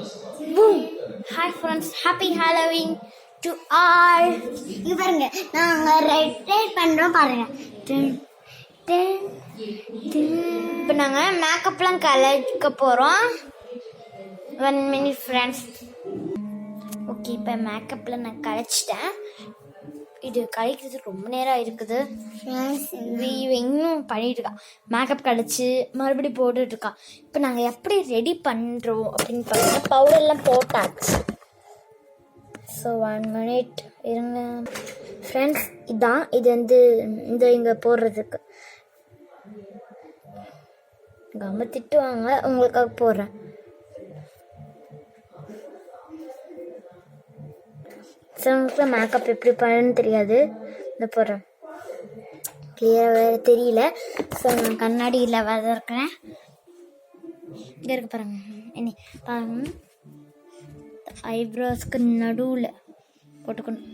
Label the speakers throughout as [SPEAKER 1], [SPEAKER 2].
[SPEAKER 1] Boom! Hi friends, happy Halloween to all.
[SPEAKER 2] இங்க பாருங்க நாங்க ரெட் பண்றோம் பாருங்க.
[SPEAKER 1] இப்போ நாங்கள் மேக்கப்லாம் கலைக்க போகிறோம். 1 minute ஃப்ரெண்ட்ஸ். ஓகே, இப்போ மேக்கப்பில் நான் கலைச்சிட்டேன். இது கலைக்கிறதுக்கு ரொம்ப நேரம் இருக்குது. இன்னும் பண்ணிட்டு இருக்கா, மேக்கப் கழிச்சு மறுபடியும் போட்டுட்ருக்கா. இப்போ நாங்கள் எப்படி ரெடி பண்ணுறோம் அப்படின்னு பார்த்தீங்கன்னா, பவுடர்லாம் போட்டாச்சு. ஸோ 1 minute இருங்க ஃப்ரெண்ட்ஸ். இதுதான் இது வந்து இந்த இங்கே போடுறதுக்கு. எங்கள் அம்மா திட்டுவாங்க, உங்களுக்காக போடுறேன். சிலவங்களுக்கு மேக்கப் எப்படி பண்ணணும்னு தெரியாது, இந்த போடுறேன். கிளியராக வேறு தெரியல. ஸோ நான் கண்ணாடியில் வேறு இருக்கிறேன். இங்கே இருக்க பாருங்க, என்ன பாருங்க, ஐப்ரோஸ்க்கு நடுவில் போட்டுக்கணும்.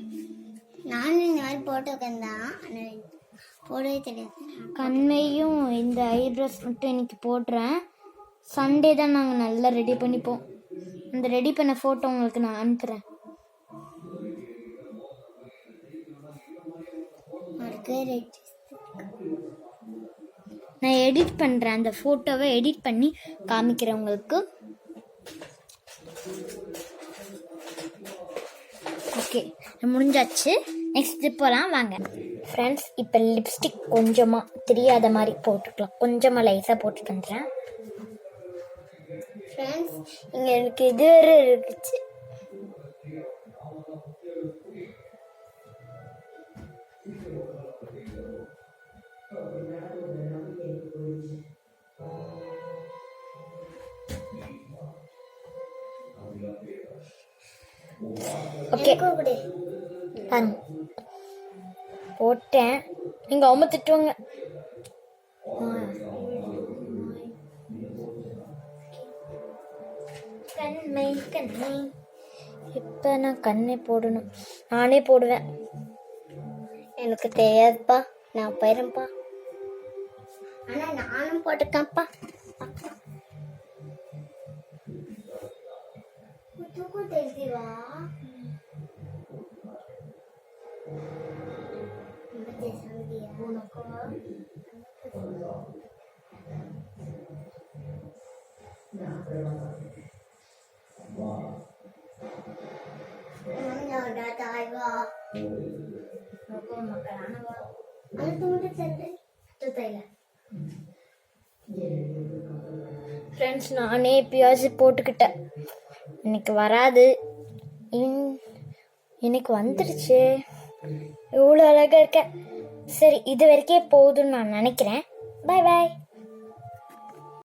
[SPEAKER 2] நானும் இந்த மாதிரி போட்டுக்கேன் தான், போடவே தெரியாது.
[SPEAKER 1] கண்மையும் இந்த ஐப்ரோஸ் மட்டும் இன்னைக்கு போடுறேன். சண்டே தான் நாங்கள் நல்லா ரெடி பண்ணிப்போம். அந்த ரெடி பண்ண ஃபோட்டோ உங்களுக்கு நான் அனுப்புகிறேன். நான் எடிட் பண்ணுறேன், அந்த ஃபோட்டோவை எடிட் பண்ணி காமிக்கிறேன் உங்களுக்கு. ஓகே, முடிஞ்சாச்சு. நெக்ஸ்ட் போகலாம் வாங்க ஃப்ரெண்ட்ஸ். இப்போ லிப்ஸ்டிக் கொஞ்சமாக தெரியாத மாதிரி போட்டுக்கலாம். கொஞ்சமாக லைஸாக போட்டுட்டு வந்துடுறேன்
[SPEAKER 2] ஃப்ரெண்ட்ஸ்.
[SPEAKER 1] இங்கே எனக்கு இது வேறு இருந்துச்சு. ஓகே பாருங்க, போட்டேன். நீங்கள் அவங்க திட்டுவாங்க. கண்மை கண்மை. இப்போ நான் கண்ணை போடணும், நானே போடுவேன்.
[SPEAKER 2] எனக்கு தெரியாதுப்பா, நான் போயிடும்ப்பா. ஆனால் நானும் போட்டுக்கேன்ப்பா. தூக்கம் தெரியுவா?
[SPEAKER 1] ஃப்ரெண்ட்ஸ், நானே எப்பயாச்சும் போட்டுக்கிட்டேன். எனக்கு வராது, எனக்கு வந்துடுச்சு. இவ்வளோ அழகாக இருக்கேன். சரி, இது வரைக்கும் போதும்னு நான் நினைக்கிறேன். பாய் பாய்.